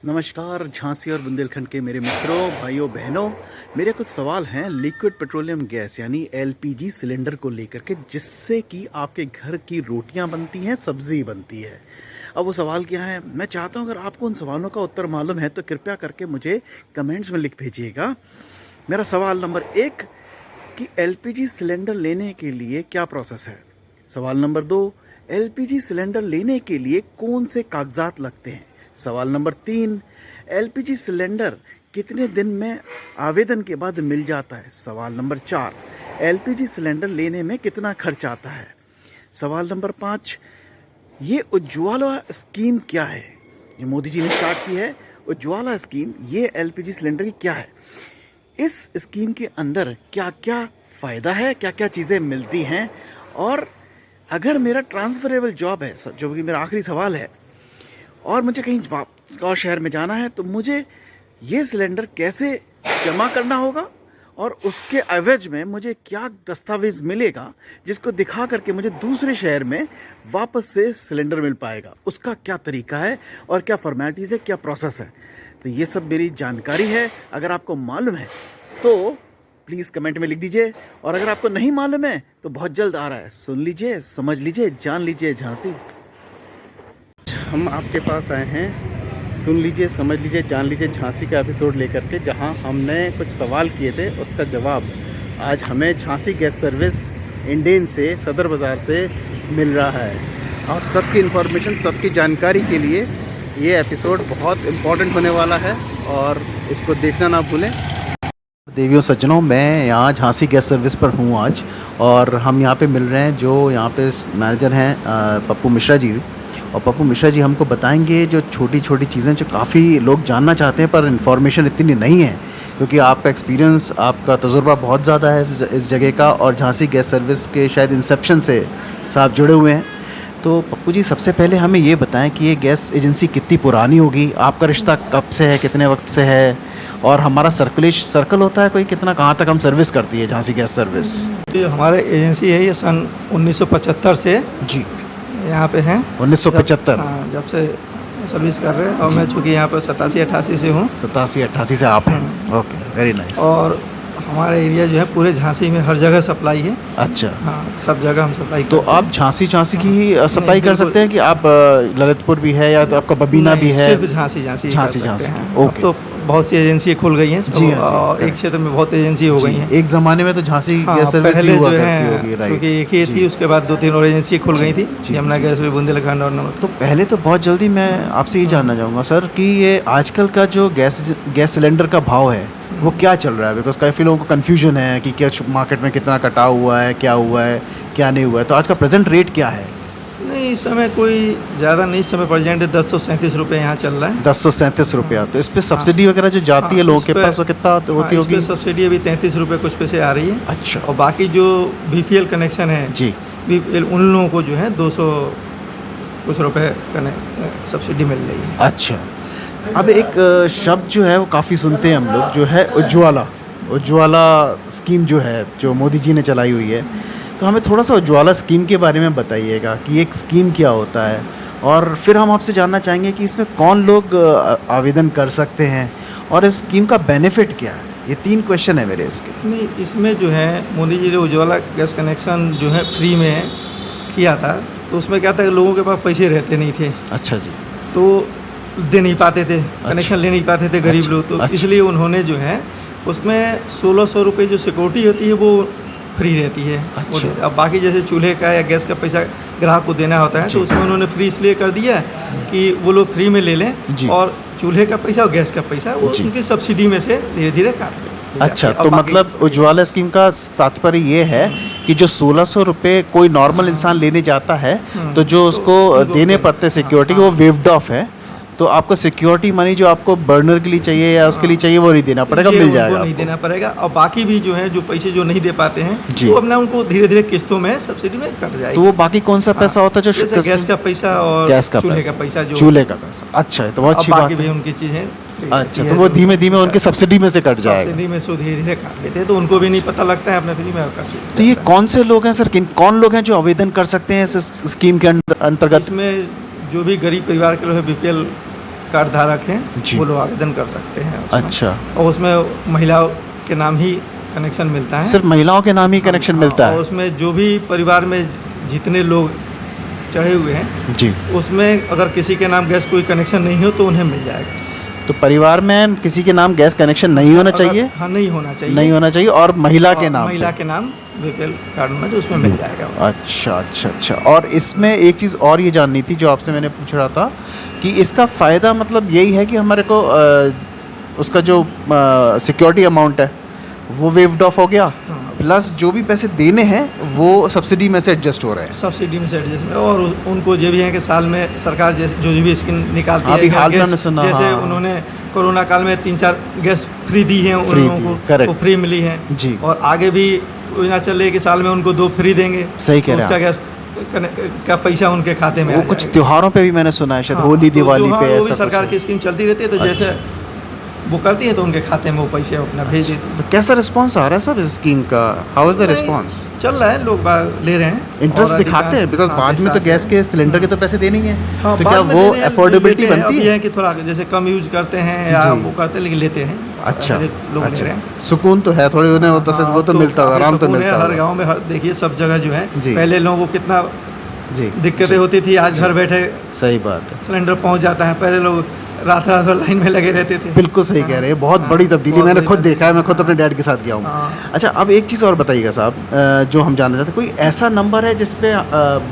नमस्कार झांसी और बुंदेलखंड के मेरे मित्रों, भाइयों, बहनों। मेरे कुछ सवाल हैं लिक्विड पेट्रोलियम गैस यानी एलपीजी सिलेंडर को लेकर के, जिससे कि आपके घर की रोटियां बनती हैं, सब्जी बनती है। अब वो सवाल क्या है, मैं चाहता हूं अगर आपको उन सवालों का उत्तर मालूम है तो कृपया करके मुझे कमेंट्स में लिख भेजिएगा। मेरा सवाल नंबर 1 कि एलपीजी सिलेंडर लेने के लिए क्या प्रोसेस है। सवाल नंबर 2, एलपीजी सिलेंडर लेने के लिए कौन से कागजात लगते हैं। सवाल नंबर 3, एलपीजी सिलेंडर कितने दिन में आवेदन के बाद मिल जाता है। सवाल नंबर 4, एलपीजी सिलेंडर लेने में कितना खर्च आता है। सवाल नंबर 5, ये उज्ज्वला स्कीम क्या है। ये मोदी जी ने स्टार्ट की है उज्ज्वला स्कीम, ये एलपीजी सिलेंडर की क्या है। इस स्कीम के अंदर क्या क्या फ़ायदा है, क्या क्या चीज़ें मिलती हैं, और अगर मेरा ट्रांसफरेबल जॉब है, जो कि मेरा आखिरी सवाल है, और मुझे कहीं और शहर में जाना है तो मुझे ये सिलेंडर कैसे जमा करना होगा, और उसके एवज में मुझे क्या दस्तावेज़ मिलेगा जिसको दिखा करके मुझे दूसरे शहर में वापस से सिलेंडर मिल पाएगा। उसका क्या तरीका है और क्या फॉर्मेलिटीज़ है, क्या प्रोसेस है। तो ये सब मेरी जानकारी है। अगर आपको मालूम है तो प्लीज़ कमेंट में लिख दीजिए, और अगर आपको नहीं मालूम है तो बहुत जल्द आ रहा है, सुन लीजिए, समझ लीजिए, जान लीजिए झांसी। हम आपके पास आए हैं, सुन लीजिए, समझ लीजिए, जान लीजिए झांसी का एपिसोड लेकर के, जहां हमने कुछ सवाल किए थे, उसका जवाब आज हमें झांसी गैस सर्विस इंडेन से, सदर बाज़ार से मिल रहा है। आप सबकी इन्फॉर्मेशन, सबकी जानकारी के लिए ये एपिसोड बहुत इम्पोर्टेंट होने वाला है और इसको देखना ना भूलें। देवियों सज्जनों, मैं यहाँ झांसी गैस सर्विस पर हूँ आज, और हम यहाँ पे मिल रहे हैं जो यहाँ पे मैनेजर हैं पप्पू मिश्रा जी। और पप्पू मिश्रा जी हमको बताएंगे जो छोटी छोटी चीज़ें जो काफ़ी लोग जानना चाहते हैं पर इन्फॉर्मेशन इतनी नहीं है, क्योंकि आपका एक्सपीरियंस, आपका तजुर्बा बहुत ज़्यादा है इस जगह का, और झांसी गैस सर्विस के शायद इंसेप्शन से साथ जुड़े हुए हैं। तो पप्पू जी, सबसे पहले हमें ये बताएं कि ये गैस एजेंसी कितनी पुरानी होगी, आपका रिश्ता कब से है, कितने वक्त से है, और हमारा सर्कल होता है कोई कितना, कहाँ तक हम सर्विस करती है झांसी गैस सर्विस। ये हमारे एजेंसी है, ये सन 1975 से जी यहाँ पे हैं। 1975। हाँ, जब से सर्विस कर रहे हैं, और मैं चूँकि यहाँ पर 87-88 से हूँ। 87-88 से आप हैं। Okay, very nice. और हमारा एरिया जो है पूरे झांसी में हर जगह सप्लाई है। अच्छा, हाँ, सब जगह हम सप्लाई तो आप झांसी की ही सप्लाई कर सकते हैं कि आप ललितपुर भी है, या तो आपका बबीना भी है। सिर्फ झांसी की। ओके, तो बहुत सी एजेंसी खुल गई हैं जी हाँ, और एक क्षेत्र में बहुत एजेंसी हो गई हैं। एक ज़माने में तो झांसी गैस सर्विस पहले हुआ जो करती होगी, है राइट। क्योंकि एक ही थी, उसके बाद 2-3 और एजेंसी खुल गई थी, यमुना गैस, बुंदेलखंड और नमक। तो पहले तो बहुत जल्दी मैं आपसे ये जानना चाहूँगा सर कि ये आजकल का जो गैस सिलेंडर का भाव है वो क्या चल रहा है, बिकॉज काफ़ी लोगों को कन्फ्यूजन है कि क्या मार्केट में कितना कटा हुआ है, क्या हुआ है, क्या नहीं हुआ है। तो आज का प्रेजेंट रेट क्या है? नहीं, इस समय कोई ज़्यादा नहीं, इस समय प्रेजेंट 1037 रुपये यहाँ चल रहा है। 1037 रुपया। तो इस पर सब्सिडी वगैरह जो जाती है लोगों के पास, वो कितना होती होगी? इस पर सब्सिडी अभी 33 रुपये कुछ पैसे आ रही है। अच्छा। और बाकी जो बीपीएल कनेक्शन है जी, बीपीएल, उन लोगों को जो है 200 कुछ रुपये सब्सिडी मिल रही है। अच्छा। अब एक शब्द जो है वो काफ़ी सुनते हैं हम लोग, जो है उज्ज्वला स्कीम जो है, जो मोदी जी ने चलाई हुई है। तो हमें थोड़ा सा उज्ज्वला स्कीम के बारे में बताइएगा कि एक स्कीम क्या होता है, और फिर हम आपसे जानना चाहेंगे कि इसमें कौन लोग आवेदन कर सकते हैं, और इस स्कीम का बेनिफिट क्या है। ये 3 क्वेश्चन है मेरे इसके। नहीं, इसमें जो है मोदी जी ने उज्ज्वला गैस कनेक्शन जो है फ्री में किया था, तो उसमें क्या था कि लोगों के पास पैसे रहते नहीं थे। अच्छा जी। तो दे नहीं पाते थे, कनेक्शन ले नहीं पाते थे गरीब लोग। तो इसलिए उन्होंने जो है उसमें 1600 रुपये जो सिक्योरिटी होती है वो फ्री रहती है। अच्छा। अब बाकी जैसे चूल्हे का या गैस का पैसा ग्राहक को देना होता है, तो उसमें उन्होंने फ्री इसलिए कर दिया कि वो लोग फ्री में ले लें, और चूल्हे का पैसा और गैस का पैसा वो उनकी सब्सिडी में से धीरे धीरे काट लें। अच्छा, तो मतलब उज्ज्वला स्कीम का तात्पर्य ये है कि जो 1600 रुपये कोई नॉर्मल इंसान लेने जाता है, तो जो उसको देने पड़ते सिक्योरिटी, वो वेव्ड ऑफ है। तो आपको सिक्योरिटी मनी जो आपको बर्नर के लिए चाहिए या उसके लिए चाहिए, वो नहीं देना पड़ेगा, मिल जाएगा, नहीं देना पड़ेगा। और बाकी भी जो है, जो पैसे जो नहीं दे पाते हैं, जी, तो अपना उनको धीरे धीरे किस्तों में सब्सिडी में कट जाएगा। तो वो बाकी कौन सा पैसा होता है? जो गैस का पैसा और चूल्हे का पैसा, जो चूल्हे का पैसा। अच्छा, तो बहुत अच्छी बात है। भी उनकी चीज़ें, अच्छा, तो वो धीमे धीमे उनकी सब्सिडी में से कट जाएगा। सब्सिडी में से धीरे धीरे काट लेते हैं, तो उनको भी नहीं पता लगता है, अपने फ्री में काट लेते हैं। तो ये कौन से लोग हैं सर, कौन लोग हैं जो आवेदन कर सकते हैं इस स्कीम के अंतर्गत? इसमें जो भी गरीब परिवार के लोग हैं, बीपीएल कार्ड धारक हैं जी। वो लोग आवेदन कर सकते हैं उसमें। अच्छा, और उसमें महिलाओं के नाम ही कनेक्शन मिलता है। सिर्फ महिलाओं के नाम ही कनेक्शन मिलता और है? उसमें जो भी परिवार में जितने लोग चढ़े हुए हैं जी। उसमें अगर किसी के नाम गैस कोई कनेक्शन नहीं हो तो उन्हें मिल जाएगा। तो परिवार में किसी के नाम गैस कनेक्शन नहीं होना चाहिए? हाँ, नहीं होना चाहिए। नहीं होना चाहिए, और महिला के और नाम महिला पे? के नाम बीपीएल कार्ड होना चाहिए, उसमें मिल जाएगा। अच्छा अच्छा अच्छा। और इसमें एक चीज़ और ये जाननी थी जो आपसे मैंने पूछ रहा था कि इसका फ़ायदा मतलब यही है कि हमारे को उसका जो सिक्योरिटी अमाउंट है वो वेव्ड ऑफ हो गया, प्लस जो भी पैसे देने हैं वो सब्सिडी में से एडजस्ट हो रहे हैं? सब्सिडी में से एडजस्ट, और उनको ये भी है कि साल में सरकार जैसे जो भी स्कीम निकालती अभी है, हाल में गैस हमने सुना, जैसे हाँ। उन्होंने कोरोना काल में 3-4 गैस फ्री दी हैं उन फ्री लोगों दी, को, correct। वो फ्री मिली है जी। और आगे भी योजना चल रही है कि साल में उनको 2 फ्री देंगे। सही कह तो रहे उसका हैं गैस का पैसा उनके खाते में वो आ कुछ जाएगा। त्योहारों पे भी मैंने सुना है शायद, हाँ, होली तो दिवाली जो, हाँ, पे वो भी ऐसा सरकार कुछ की है। स्कीम चलती रहती है, तो जैसे वो करती है तो उनके खाते में वो पैसे अपना भेज देते हैं। तो कैसा रिस्पांस आ रहा है सब इस स्कीम का? How is the response? चल रहा है, लोग ले रहे हैं, इंटरेस्ट और दिखाते हैं? बिकॉज हाँ, बाद में तो दिखाते गैस हैं। के सिलेंडर के तो पैसे देने ही हैं, हाँ, तो बाद क्या में वो देने हैं, अफोर्डेबिलिटी लेते हैं। बनती अब है? ये है कि थोड़ा जैसे कम यूज करते हैं या जी। वो करते हैं लेकिन लेते हैं। अच्छा लोग ले रहे अच्छा, हैं। सुकून तो है थोड़ी उन्हें, वो हाँ, वो तो मिलता होगा, काफी आराम तो सुकून है। मिलता हर होगा। गांव में देखिए सब जगह जो है, जी। पहले लोगों को कितना जी, दिक्कतें होती थी, आज घर बैठे सही बात है, सिलेंडर पहुंच जाता है। पहले लोग रात रात भर लाइन में लगे रहते थे। बिल्कुल सही कह रहे हैं, बहुत हाँ, बड़ी तब्दीली, बहुत मैंने बड़ी खुद तब्दीली। देखा है, मैं खुद अपने डैड के साथ गया हूँ। हाँ। अच्छा, अब एक चीज़ और बताइएगा साहब, जो हम जानना चाहते हैं, कोई ऐसा नंबर है जिस पे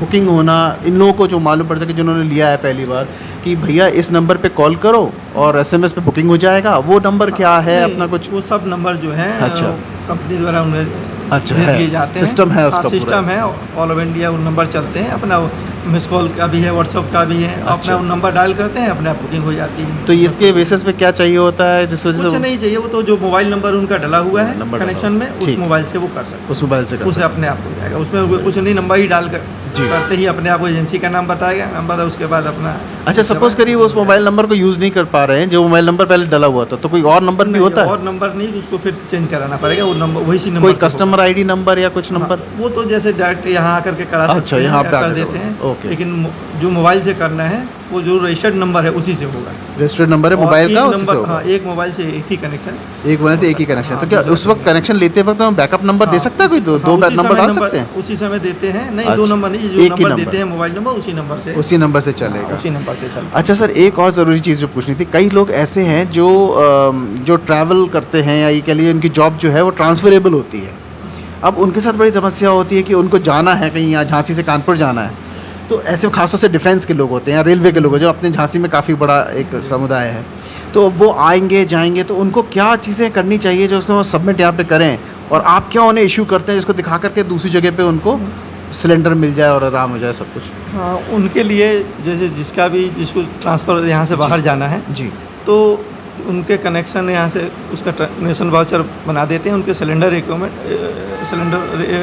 बुकिंग होना इन लोगों को जो मालूम पड़ सके जिन्होंने लिया है पहली बार, कि भैया इस नंबर पे कॉल करो और SMS पे बुकिंग हो जाएगा? वो नंबर क्या है? नहीं, अपना कुछ वो सब नंबर जो है अच्छा। कंपनी द्वारा उन्हें अच्छा, भेज है। दिए जाते हैं। सिस्टम है उसका हाँ, पूरा। सिस्टम है, ऑल ओवर इंडिया वो नंबर चलते हैं। अपना मिस कॉल का भी है, व्हाट्सअप का भी है, अच्छा। अपना वो नंबर डायल करते हैं, अपने आप बुकिंग हो जाती है। तो इसके बेसिस पे क्या चाहिए होता है जिस वजह कुछ से नहीं चाहिए, वो तो जो मोबाइल नंबर उनका डला हुआ है नंबर डला कनेक्शन हुआ में, है। उस ठीक। मोबाइल से वो कर सकते उस मोबाइल से हैं, कर उसे सकते अपने आप हो जाएगा। उसमें वो कुछ नहीं, नंबर ही डाल कर जी। करते ही अपने आप को एजेंसी का नाम बताएगा, नंबर उसके बाद अपना। अच्छा, सपोज करिए वो उस मोबाइल नंबर को यूज़ नहीं कर पा रहे हैं, जो मोबाइल नंबर पहले डला हुआ था, तो कोई और नंबर भी नहीं, होता है? और नंबर नहीं, उसको फिर चेंज कराना पड़ेगा, वो नंबर वही सी नंबर कोई से होगा। कस्टमर ID नंबर या कुछ नंबर? हाँ, वो तो जैसे डायरेक्ट यहाँ आकर के करा अच्छा, सकते हैं यहाँ या पे कर आकर देते करो। हैं। ओके। लेकिन जो मोबाइल से करना है वो जो रजिस्टर्ड नंबर है उसी से होगा। रजिस्टर्ड नंबर है और मोबाइल एक का, उसी से नंबर, होगा? हाँ, एक मोबाइल से एक ही कनेक्शन। एक मोबाइल से एक ही कनेक्शन। हाँ, तो क्या उस वक्त कनेक्शन लेते वक्त हम बैकअप नंबर दे सकता है कोई? दो हाँ, उसी नंबर समय डाल सकते हैं? उसी समय देते हैं। नहीं, अच्छा, 2 नंबर नहीं, जो एक ही नंबर नंबर। देते हैं मोबाइल नंबर उसी नंबर से, उसी नंबर से हाँ, चलेगा? उसी नंबर से चलता है। अच्छा सर, एक और ज़रूरी चीज़ जो पूछनी थी, कई लोग ऐसे हैं जो ट्रैवल करते हैं, या ये कह लीजिए उनकी जॉब जो है वो ट्रांसफरेबल होती है। अब उनके साथ बड़ी समस्या होती है कि उनको जाना है कहीं, या झांसी से कानपुर जाना है, तो ऐसे खासतौर से डिफेंस के लोग होते हैं या रेलवे के लोग हैं, जो अपने झांसी में काफ़ी बड़ा एक समुदाय है, तो वो आएंगे जाएंगे, तो उनको क्या चीज़ें करनी चाहिए जो उसको सबमिट यहाँ पे करें, और आप क्या उन्हें इशू करते हैं जिसको दिखा करके दूसरी जगह पे उनको सिलेंडर मिल जाए और आराम हो जाए सब कुछ? हाँ, उनके लिए जैसे जिसको ट्रांसफ़र यहाँ से बाहर जाना है, जी, तो उनके कनेक्शन यहाँ से उसका ट्रांसमिशन वाउचर बना देते हैं। उनके सिलेंडर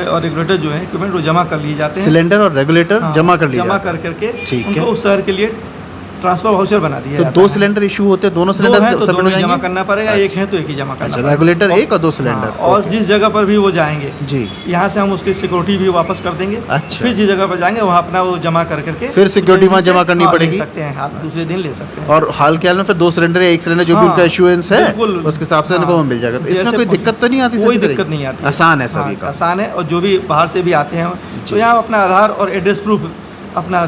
और रेगुलेटर जो है इक्विपमेंट वो जमा कर लिए जाते हैं। सिलेंडर और रेगुलेटर हाँ, जमा कर लिया जमा जाता है। कर करके ठीक है। उनको उस शहर के लिए ट्रांसफर वाउचर बना दिया तो जाता 2 है। सिलेंडर इशू होते हैं, दोनों 2 सिलेंडर हैं तो सबमिट हो दोनों ही जमा जाएंगे? करना पड़ेगा, एक है तो एक ही जमा करना अच्छा, पड़ेगा। रेगुलेटर एक और 2 सिलेंडर। हाँ, और ओके। जिस जगह पर भी वो जाएंगे जी, यहाँ से हम उसकी सिक्योरिटी भी वापस कर देंगे। अच्छा। फिर जिस जगह पर जाएंगे वहाँ अपना वो जमा कर करके फिर सिक्योरिटी वहाँ एजेंसी से, जमा करनी हाँ, ले पड़ेगी? सकते हैं, आप दूसरे दिन ले सकते हैं। और हाल के हाल में फिर 2 सिलेंडर या 1 सिलेंडर जो भी हाँ, उनका इशुएंस है बिल्कुल। उसके हिसाब से उनको हाँ, मिल जाएगा। तो इसमें जैसे कोई दिक्कत तो नहीं आती? कोई सभी तरह दिक्कत की? नहीं आती, आसान है हाँ, सभी का? आसान है। और जो भी बाहर से भी आते हैं तो यहाँ अपना आधार और एड्रेस प्रूफ अपना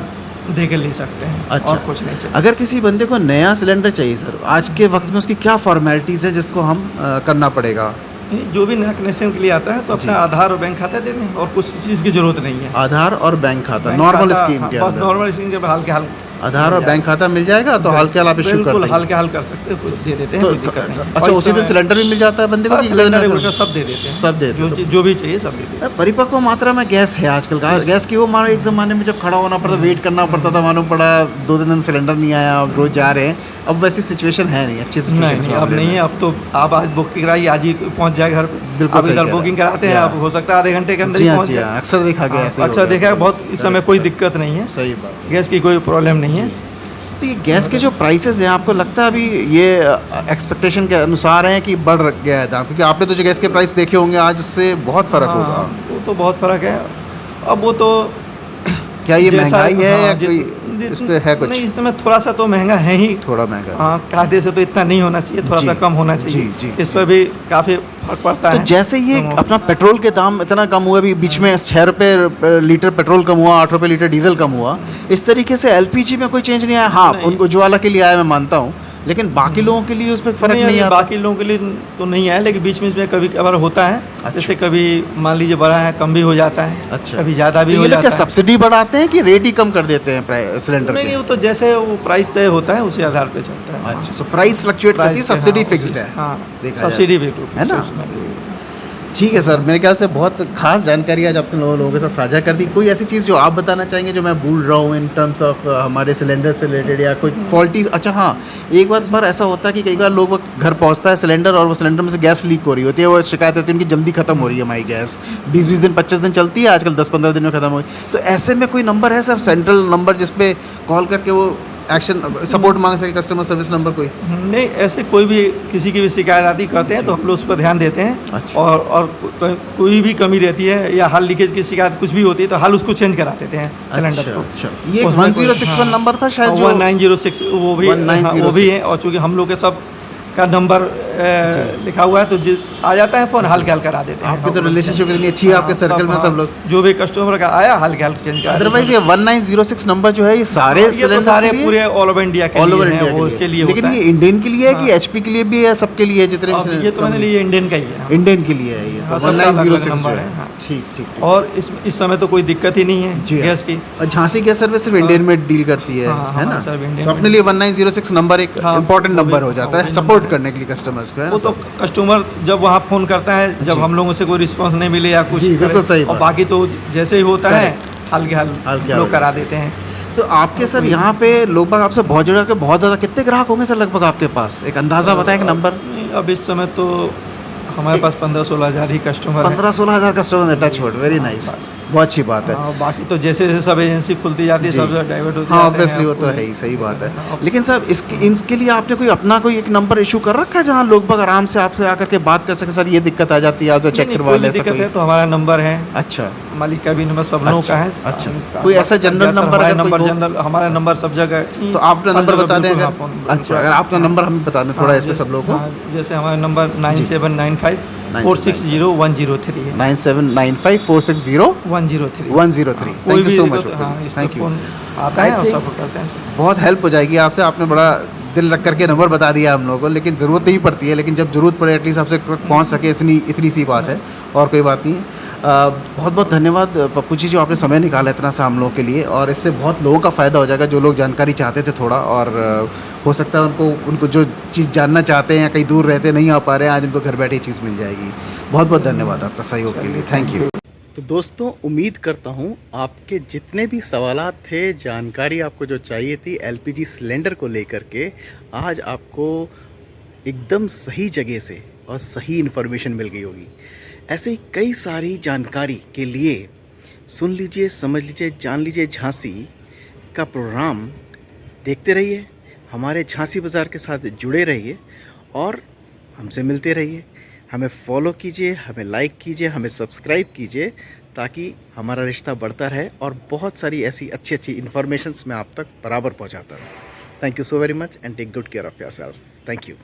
दे के ले सकते हैं। अच्छा। और कुछ नहीं चाहिए। अगर किसी बंदे को नया सिलेंडर चाहिए सर, आज के वक्त में उसकी क्या फॉर्मेलिटीज़ है जिसको हम करना पड़ेगा? जो भी नया कनेक्शन के लिए आता है तो अपना जी। आधार और बैंक खाता दे दें, और कुछ चीज़ की जरूरत नहीं है। आधार और बैंक खाता बैंक नॉर्मल खाता, स्कीम हाँ, के बहुत अंदर? नॉर्मल स्कीम के हाल के हाल आधार और बैंक खाता मिल जाएगा, तो हाल के हाल आप इशू बिल्कुल करते हाल हैं? के हाल कर सकते हैं, कुछ दे देते हैं, तो कोई दिक्कत नहीं। अच्छा, उसी दिन सिलेंडर भी मिल जाता है बंदे को? हाँ, कि सिलेंडर सिलेंडर रेगुलेटर सब दे देते हैं, सब दे देते हैं। जो भी चाहिए सब दे देते हैं। परिपक्व मात्रा में गैस है आजकल का। गैस की वो मानो एक ज़माने में जब खड़ा होना पड़ता, वेट करना पड़ता था, मालूम पड़ा 2 दिन सिलेंडर नहीं आया, अब रोज़ जा रहे हैं। अब वैसी सिचुएशन है नहीं, अच्छी सिचुएशन नहीं, अब नहीं है। अब तो आप आज बुकिंग कराइए, आज ही पहुंच जाए घर पे। बिल्कुल आप सही इधर कह रहे बुकिंग हैं। कराते हैं, या। आप हो सकता है आधे घंटे के अंदर जी ही हाँ, पहुंच जी जाए। हाँ, अक्सर देखा गया ऐसे ही अच्छा हो गया। देखा है, बहुत इस समय कोई दिक्कत नहीं है, सही बात है। गैस की कोई प्रॉब्लम नहीं है। तो ये गैस के जो प्राइसेस हैं, आपको लगता है अभी ये एक्सपेक्टेशन के अनुसार हैं कि बढ़ गया है दाम? क्योंकि आपने तो जो गैस के प्राइस देखे होंगे आज, उससे बहुत फ़र्क होगा। हाँ, वो तो बहुत फ़र्क है। अब वो तो क्या ये जैसा- महंगाई है हाँ, या कोई इस पे है कुछ? नहीं, इस समय थोड़ा सा तो महंगा है ही, थोड़ा महंगा। हाँ, कायदे से तो इतना नहीं होना चाहिए, थोड़ा जी, सा कम होना चाहिए। जी, जी, इस पर भी काफ़ी फर्क पड़ता तो है। जैसे ये तो अपना पेट्रोल के दाम इतना कम हुआ, अभी बीच में 6 रुपये लीटर पेट्रोल कम हुआ, 8 रुपये लीटर डीजल कम हुआ, इस तरीके से एलपीजी में कोई चेंज नहीं आया? हाँ, नहीं। उनको उज्ज्वला के लिए आया, मैं मानता हूँ, लेकिन बाकी लोगों के लिए उसमें फर्क नहीं अभी आता? बाकी लोगों के लिए तो नहीं है, लेकिन बीच में इसमें कभी कभार होता है। अच्छा। जैसे कभी मान लीजिए बढ़ा है, कम भी हो जाता है। अच्छा। कभी ज़्यादा भी तो हो ये लोग जाता क्या है। सब्सिडी बढ़ाते हैं कि रेट ही कम कर देते हैं सिलेंडर नहीं, के? नहीं, वो तो जैसे वो प्राइस तय होता है उसी आधार पे चलता है। अच्छा, तो प्राइस फ्लक्चुएट करती है, प्राइस पे, सब्सिडी हाँ, फिक्स्ड है? हाँ, देखा जाए सब्सिडी भी है ना? ठीक है सर, मेरे ख्याल से बहुत खास जानकारी आज आप लोगों के साथ साझा कर दी। कोई ऐसी चीज़ जो आप बताना चाहेंगे जो मैं भूल रहा हूँ इन टर्म्स ऑफ हमारे सिलेंडर से रिलेटेड, या कोई फॉल्टी? अच्छा हाँ, एक बार ऐसा होता है कि कई बार लोग घर पहुँचता है सिलेंडर और वो सिलेंडर में से गैस लीक हो रही होती है, वो शिकायत होती है उनकी जल्दी खत्म हो रही है हमारी गैस, 20-20 दिन 25 दिन चलती है, आजकल 10-15 दिन में खत्म हो गई। तो ऐसे में कोई नंबर है सर, सेंट्रल नंबर, जिस पे कॉल करके वो एक्शन सपोर्ट मांग सके, कस्टमर सर्विस नंबर कोई? नहीं, ऐसे कोई भी किसी की भी शिकायत आती करते हैं तो हम लोग उस पर ध्यान देते हैं। अच्छा। और कोई भी कमी रहती है या हल लीकेज की शिकायत कुछ भी होती है तो हल उसको चेंज करा देते हैं सिलेंडर को। अच्छा, ये 1061 नंबर था शायद, जो 1906 वो भी, हाँ, वो भी है। और चूँकि हम लोग के सब का नंबर लिखा हुआ है तो आ जाता है फ़ोन, हल गैल करा देते हैं। आपकी तो रिलेशनशिप इतनी अच्छी है आपके सर्कल में सब लोग, जो भी कस्टमर का आया हल गैल चेंज करा। अदरवाइज ये 1906 नंबर जो है ये सारे ये तो सारे पूरे ऑल ओवर इंडिया के लिए है, वो उसके लिए लेकिन होता ये है। इंडियन के लिए है कि एचपी के लिए भी है, सबके लिए है जितने अब ये तो मैंने लिए इंडियन का ही है। इंडियन के लिए है ये, हाँ, तो सबका अलग-अलग 1906 नंबर जो है, है। हाँ। ठीक ठीक ठीक। और इस समय तो कोई दिक्कत ही नहीं है जी हाँ। गैस की। और झांसी गैस सर्विस सिर्फ इंडियन में डील करती है, हाँ, है ना? हाँ, सिर्फ इंडियन तो अपने लिए 1906 नंबर एक हाँ, इम्पोर्टेंट वो भी- नंबर हो जाता है वो भी सपोर्ट नंबर करने के लिए कस्टमर्स को, है ना वो तो सर? कस्टमर जब वहाँ फ़ोन करता है, जब जी। हम लोगों से कोई रिस्पांस नहीं मिले या कुछ जी, बिल्कुल करे, सही और बात। बाकी तो जैसे ही होता है हल के हल के हल लोग करा देते हैं। तो आपके सर यहाँ पे लोग बाग आपसे बहुत जुड़ा के बहुत ज़्यादा कितने ग्राहक होंगे सर लगभग आपके पास? एक अंदाज़ा बताएं, एक नंबर। नहीं, अब इस समय तो हमारे पास 15-16 हज़ार ही कस्टमर हैं। 15-16 हज़ार कस्टमर है, टच वुड, वेरी नाइस, बहुत अच्छी बात है। हाँ, बाकी तो जैसे जैसे सब एजेंसी खुलती जाती है जी। सब डाइवर्ट होती हाँ, जाते हैं। ऑब्वियसली वो तो है ही, सही बात है। लेकिन सर इसके लिए आपने कोई अपना कोई एक नंबर इशू कर रखा है जहाँ लोग बाग आराम से आपसे आकर के बात कर सके, सर ये दिक्कत आ जाती है, आप तो चेक नहीं, करवा कोई लें, भी ऐसा दिक्कत कोई? है तो हमारा नंबर है, अच्छा मालिक का भी नंबर सब लोगों का है। अच्छा। कोई ऐसा जनरल नंबर हमारा अगर कोई नंबर हो? जनरल, हमारा नंबर सब जगह। तो आप अपना हर नंबर जगह बता दें बिल्कुल, अगर। हाँ, अच्छा, अगर आप अपना नंबर हमें बता दें थोड़ा इसमें सब लोगों को। जैसे हमारा नंबर 9795460103 है। 9795460103। 103 thank you so much, thank thank you. You. आता है I और think- सब करते हैं सब। बहुत हेल्प हो जाएगी आपसे, आपने बड़ा दिल रख करके नंबर बता दिया हम लोगों को, लेकिन ज़रूरत नहीं पड़ती है, लेकिन जब ज़रूरत पड़े एटलीस्ट आपसे पहुंच सके, इतनी सी बात है, और कोई बात नहीं है। बहुत बहुत धन्यवाद पप्पू जी जो आपने समय निकाला इतना सा हम लोगों के लिए, और इससे बहुत लोगों का फ़ायदा हो जाएगा जो लोग जानकारी चाहते थे थोड़ा, और हो सकता है उनको जो चीज़ जानना चाहते हैं या कहीं दूर रहते नहीं आ पा रहे हैं, आज उनको घर बैठे ही चीज़ मिल जाएगी। बहुत बहुत धन्यवाद आपका सहयोग के लिए, थैंक यू। तो दोस्तों, उम्मीद करता हूँ आपके जितने भी सवालात थे, जानकारी आपको जो चाहिए थी एलपीजी सिलेंडर को लेकर के, आज आपको एकदम सही जगह से और सही इन्फॉर्मेशन मिल गई होगी। ऐसे ही कई सारी जानकारी के लिए सुन लीजिए, समझ लीजिए, जान लीजिए झांसी का प्रोग्राम देखते रहिए, हमारे झांसी बाज़ार के साथ जुड़े रहिए और हमसे मिलते रहिए। हमें फॉलो कीजिए, हमें लाइक कीजिए, हमें सब्सक्राइब कीजिए, ताकि हमारा रिश्ता बढ़ता रहे और बहुत सारी ऐसी अच्छी अच्छी इन्फॉर्मेशंस मैं आप तक बराबर पहुंचाता रहूं। Thank you so very much and take good care of yourself. Thank you.